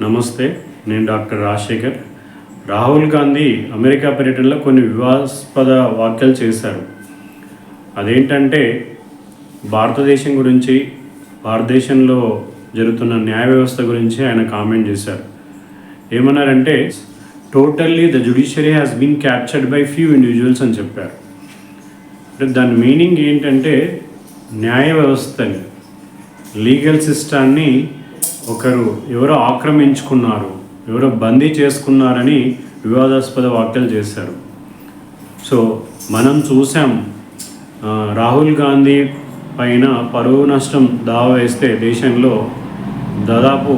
నమస్తే, నేను doctor Rajasekhar. Rahul Gandhi America పర్యటనలో కొన్ని వివాదాస్పద వ్యాఖ్యలు చేశారు. అదేంటంటే భారతదేశం గురించి, భారతదేశంలో జరుగుతున్న న్యాయ వ్యవస్థ గురించి ఆయన కామెంట్ చేశారు. ఏమన్నారంటే totally the judiciary has been captured by few individuals అని చెప్పారు. అంటే దాని మీనింగ్ ఏంటంటే న్యాయ వ్యవస్థని, లీగల్ సిస్టాన్ని ఎవరో ఆక్రమించుకున్నారు, ఎవరో బందీ చేసుకున్నారని వివాదాస్పద వ్యాఖ్యలు చేశారు. సో మనం చూసాం, రాహుల్ గాంధీ పైన పరువు నష్టం దావా వేస్తే దేశంలో దాదాపు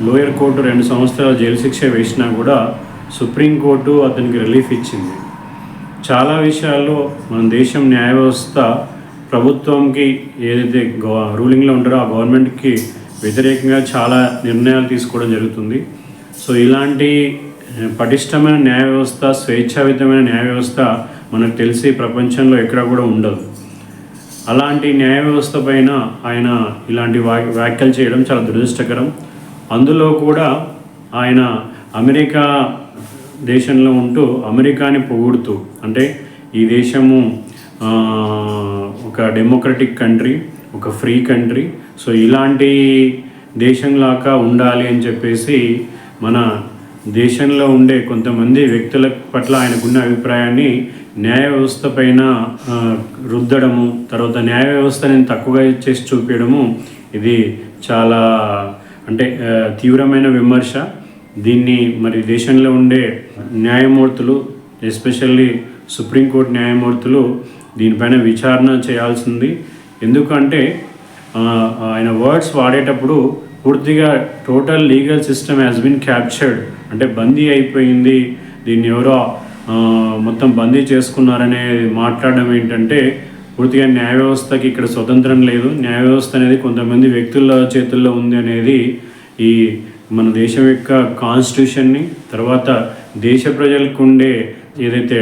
లోయర్ కోర్టు 2 సంవత్సరాల జైలు శిక్ష వేసినా కూడా సుప్రీంకోర్టు అతనికి రిలీఫ్ ఇచ్చింది. చాలా విషయాల్లో మన దేశం న్యాయ వ్యవస్థ ప్రభుత్వంకి ఏదైతే రూలింగ్లో ఉంటారో ఆ గవర్నమెంట్కి వ్యతిరేకంగా చాలా నిర్ణయాలు తీసుకోవడం జరుగుతుంది. సో ఇలాంటి పటిష్టమైన న్యాయ వ్యవస్థ, స్వేచ్ఛాయుతమైన న్యాయ వ్యవస్థ మనకు తెలిసి ప్రపంచంలో ఎక్కడ కూడా ఉండదు. అలాంటి న్యాయ వ్యవస్థ పైన ఆయన ఇలాంటి వ్యాఖ్యలు చేయడం చాలా దురదృష్టకరం. అందులో కూడా ఆయన అమెరికా దేశంలో ఉంటూ అమెరికాని పొగుడుతూ, అంటే ఈ దేశము ఒక డెమోక్రటిక్ కంట్రీ, ఒక ఫ్రీ కంట్రీ, సో ఇలాంటి దేశంలాగా ఉండాలి అని చెప్పేసి మన దేశంలో ఉండే కొంతమంది వ్యక్తుల పట్ల ఆయనకున్న అభిప్రాయాన్ని న్యాయ వ్యవస్థ పైన రుద్దడము, తర్వాత న్యాయ వ్యవస్థని తక్కువగా చేసి చూపించడము, ఇది చాలా తీవ్రమైన విమర్శ. దీన్ని మరి దేశంలో ఉండే న్యాయమూర్తులు, ఎస్పెషల్లీ సుప్రీంకోర్టు న్యాయమూర్తులు దీనిపైన విచారణ చేయాల్సింది. ఎందుకంటే ఆయన వర్డ్స్ వాడేటప్పుడు పూర్తిగా total legal system has been captured, అంటే బందీ అయిపోయింది, దీన్ని ఎవరో మొత్తం బందీ చేసుకున్నారనే మాట్లాడడం ఏంటంటే పూర్తిగా న్యాయ వ్యవస్థకి ఇక్కడ స్వతంత్రం లేదు, న్యాయ వ్యవస్థ అనేది కొంతమంది వ్యక్తుల చేతుల్లో ఉంది అనేది ఈ మన దేశం యొక్క కాన్స్టిట్యూషన్ని, తర్వాత దేశ ప్రజలకు ఉండే ఏదైతే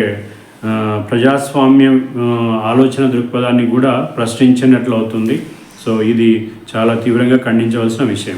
ప్రజాస్వామ్యం ఆలోచన దృక్పథాన్ని కూడా ప్రశ్నించినట్లు అవుతుంది. సో ఇది చాలా తీవ్రంగా ఖండించవలసిన విషయం.